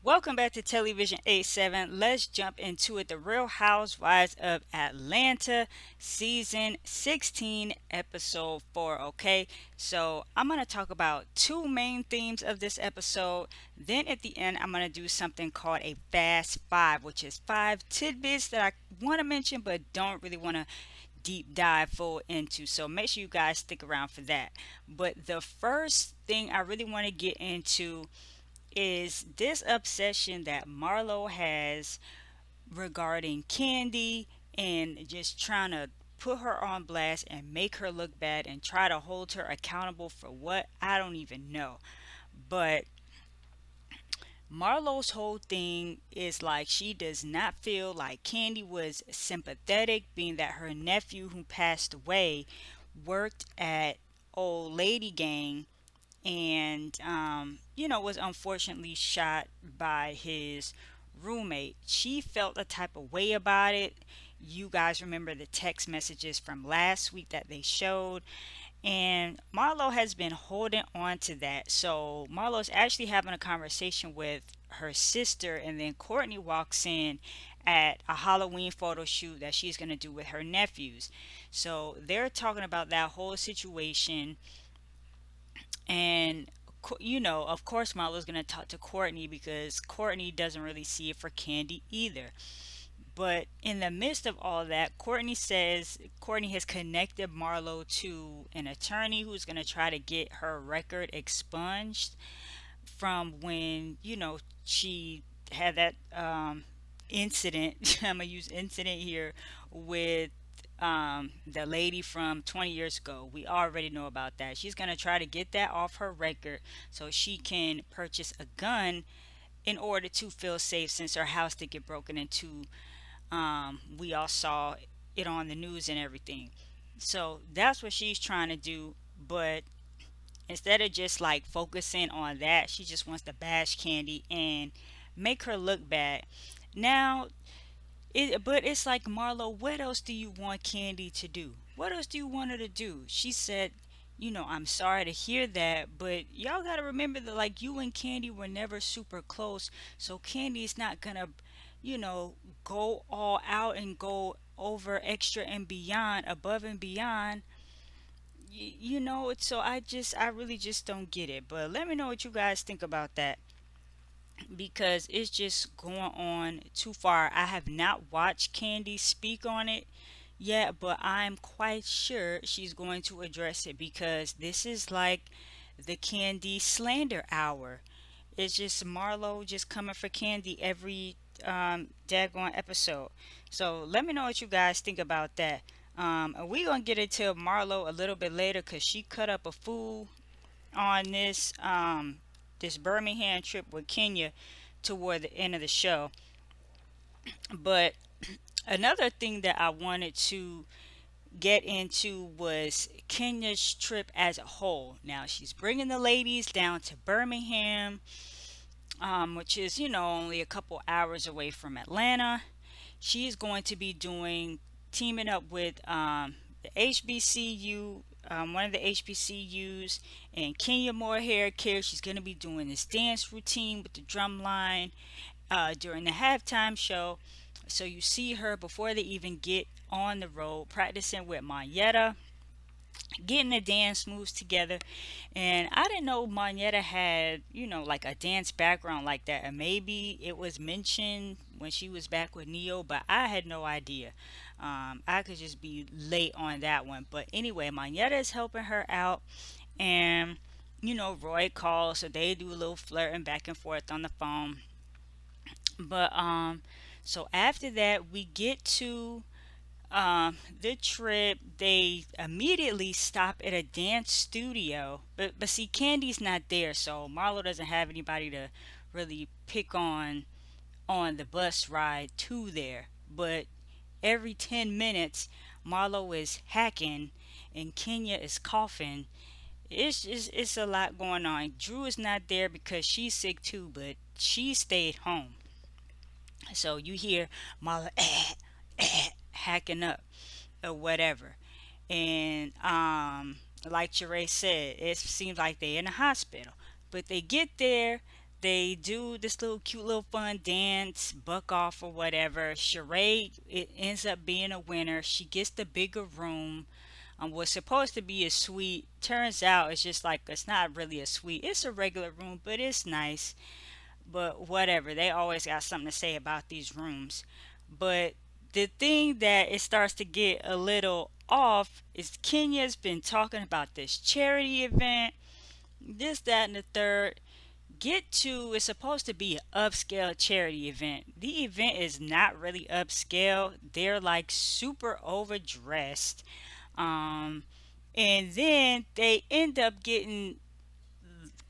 Welcome back to TelliVision 87. Let's jump into it. The Real Housewives of Atlanta, Season 16, Episode 4. Okay, so I'm going to talk about two main themes of this episode. Then at the end, I'm going to do something called a Fast Five, which is five tidbits that I want to mention but don't really want to deep dive full into. So make sure you guys stick around for that. But the first thing I really want to get into is this obsession that Marlo has regarding Kandi and just trying to put her on blast and make her look bad and try to hold her accountable for what I don't even know. But Marlo's whole thing is like she does not feel like Kandi was sympathetic, being that her nephew who passed away worked at Old Lady Gang and was unfortunately shot by his roommate. She felt a type of way about it. You guys remember the text messages from last week that they showed, and Marlo has been holding on to that. So Marlo's actually having a conversation with her sister, and then Courtney walks in at a Halloween photo shoot that she's going to do with her nephews. So they're talking about that whole situation, and of course, Marlo's gonna talk to Courtney because Courtney doesn't really see it for Kandi either. But in the midst of all that, Courtney says Courtney has connected Marlo to an attorney who's gonna try to get her record expunged from when she had that incident. I'm gonna use incident here with the lady from 20 years ago. We already know about that. She's gonna try to get that off her record so she can purchase a gun in order to feel safe since her house did get broken into. We all saw it on the news and everything. So that's what she's trying to do. But instead of just like focusing on that, she just wants to bash Kandi and make her look bad. Now, but it's like, Marlo, what else do you want Kandi to do? What else do you want her to do? She said, I'm sorry to hear that, but y'all gotta remember that like you and Kandi were never super close, so Kandi is not gonna, you know, go all out and go over extra and beyond, above and beyond. So I really just don't get it. But let me know what you guys think about that because it's just going on too far. I have not watched Candy speak on it yet, but I'm quite sure she's going to address it because this is like the Candy slander hour. It's just Marlo just coming for Candy every daggone episode. So let me know what you guys think about that. And we gonna get into Marlo a little bit later because she cut up a fool on this Birmingham trip with Kenya toward the end of the show. But another thing that I wanted to get into was Kenya's trip as a whole. Now she's bringing the ladies down to Birmingham, which is only a couple hours away from Atlanta. She's going to be doing teaming up with the HBCU, one of the HBCUs, and Kenya Moore Care. She's going to be doing this dance routine with the drum line during the halftime show. So you see her before they even get on the road, practicing with Mayetta, getting the dance moves together. And I didn't know Mayetta had, like a dance background like that. And maybe it was mentioned when she was back with Neo, but I had no idea. I could just be late on that one. But anyway, Mayetta is helping her out. And, Roy calls, so they do a little flirting back and forth on the phone. But so after that, we get to the trip. They immediately stop at a dance studio, but see, Candy's not there, so Marlo doesn't have anybody to really pick on the bus ride to there. But every 10 minutes, Marlo is hacking and Kenya is coughing. It's a lot going on. Drew is not there because she's sick too, but she stayed home. So you hear Marlo hacking up or whatever. And like Jeray said, it seems like they're in a hospital. But they get there, They do this little cute little fun dance, buck off or whatever. Sheree, it ends up being a winner. She gets the bigger room. Was supposed to be a suite. Turns out it's just like it's not really a suite. It's a regular room, but it's nice. But whatever, they always got something to say about these rooms. But the thing that it starts to get a little off is Kenya's been talking about this charity event, this, that, and the third. Get to, it's supposed to be an upscale charity event. The event is not really upscale. They're like super overdressed. Um, and then they end up getting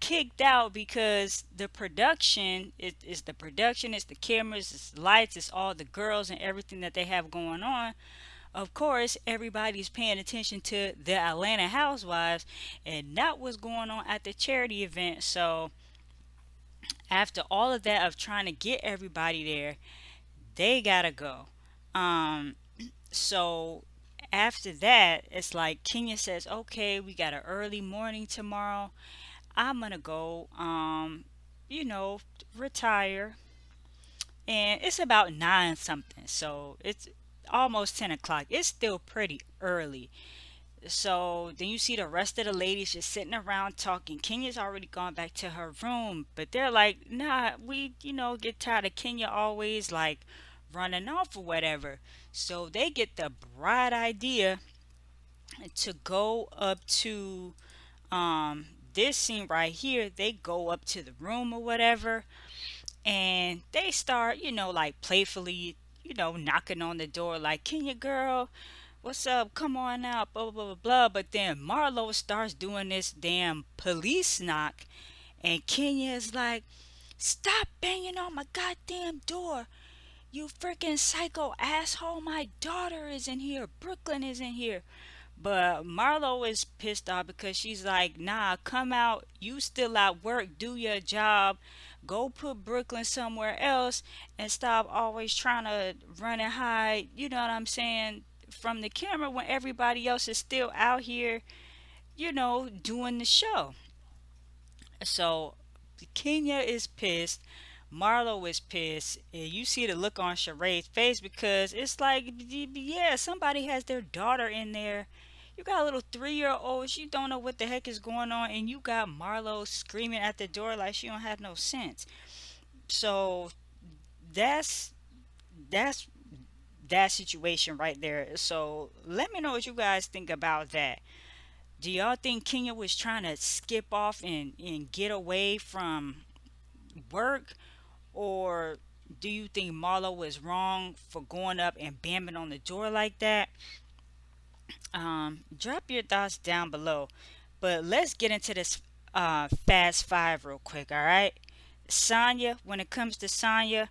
kicked out because the production is the production, it's the cameras, it's the lights, it's all the girls and everything that they have going on. Of course, everybody's paying attention to the Atlanta Housewives and not what's going on at the charity event. So after all of that of trying to get everybody there, they gotta go. Um, so after that, it's like Kenya says, "Okay, we got an early morning tomorrow. I'm gonna go, you know, retire." And it's about nine something, so it's almost 10 o'clock. It's still pretty early. So then you see the rest of the ladies just sitting around talking. Kenya's already gone back to her room, but they're like, "Nah, we, get tired of Kenya always like running off or whatever." So they get the bright idea to go up to this scene right here. They go up to the room or whatever, and they start, like playfully, knocking on the door like, "Kenya girl, what's up? Come on out, blah, blah, blah, blah." But then Marlo starts doing this damn police knock, and Kenya is like, "Stop banging on my goddamn door. You freaking psycho asshole. My daughter is in here. Brooklyn is in here." But Marlo is pissed off because she's like, "Nah, come out. You still at work. Do your job. Go put Brooklyn somewhere else and stop always trying to run and hide." You know what I'm saying? From the camera when everybody else is still out here, doing the show. So Kenya is pissed. Marlo is pissed. And you see the look on Sheree's face because it's like, yeah, somebody has their daughter in there. You got a little 3-year old. She don't know what the heck is going on. And you got Marlo screaming at the door like she don't have no sense. So that's that's that situation right there. So let me know what you guys think about that. Do y'all think Kenya was trying to skip off and get away from work? Or do you think Marlo was wrong for going up and bamming on the door like that? Drop your thoughts down below. But let's get into this fast five real quick, alright? Sonya, when it comes to Sonya,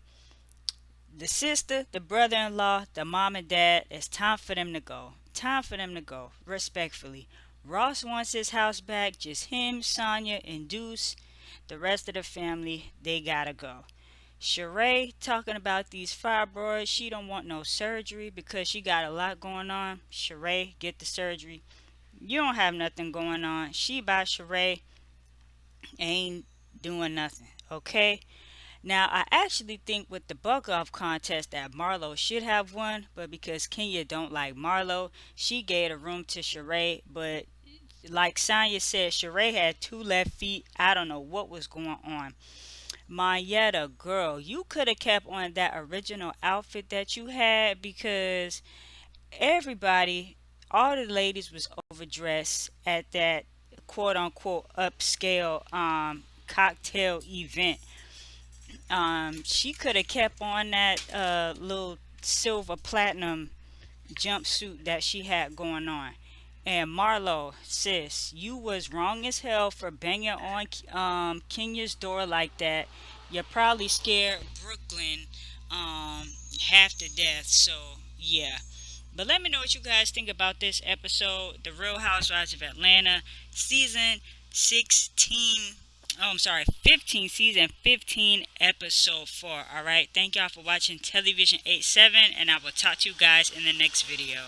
the sister, the brother in law, the mom and dad, it's time for them to go. Time for them to go, respectfully. Ross wants his house back, just him, Sonya, and Deuce. The rest of the family, they gotta go. Sheree talking about these fibroids. She don't want no surgery because she got a lot going on. Sheree, get the surgery. You don't have nothing going on. She by Sheree ain't doing nothing. Okay? Now, I actually think with the buck off contest that Marlo should have won, but because Kenya don't like Marlo, she gave the room to Sheree. But like Sonya said, Sheree had two left feet. I don't know what was going on. Mayetta, girl, you could have kept on that original outfit that you had because everybody, all the ladies was overdressed at that quote unquote upscale cocktail event. She could have kept on that little silver platinum jumpsuit that she had going on. And Marlo, sis, you was wrong as hell for banging on Kenya's door like that. You probably scared Brooklyn half to death. So yeah. But let me know what you guys think about this episode, The Real Housewives of Atlanta, season 16. Oh, I'm sorry, 15, season 15, episode 4. All right. Thank y'all for watching TelliVision 87, and I will talk to you guys in the next video.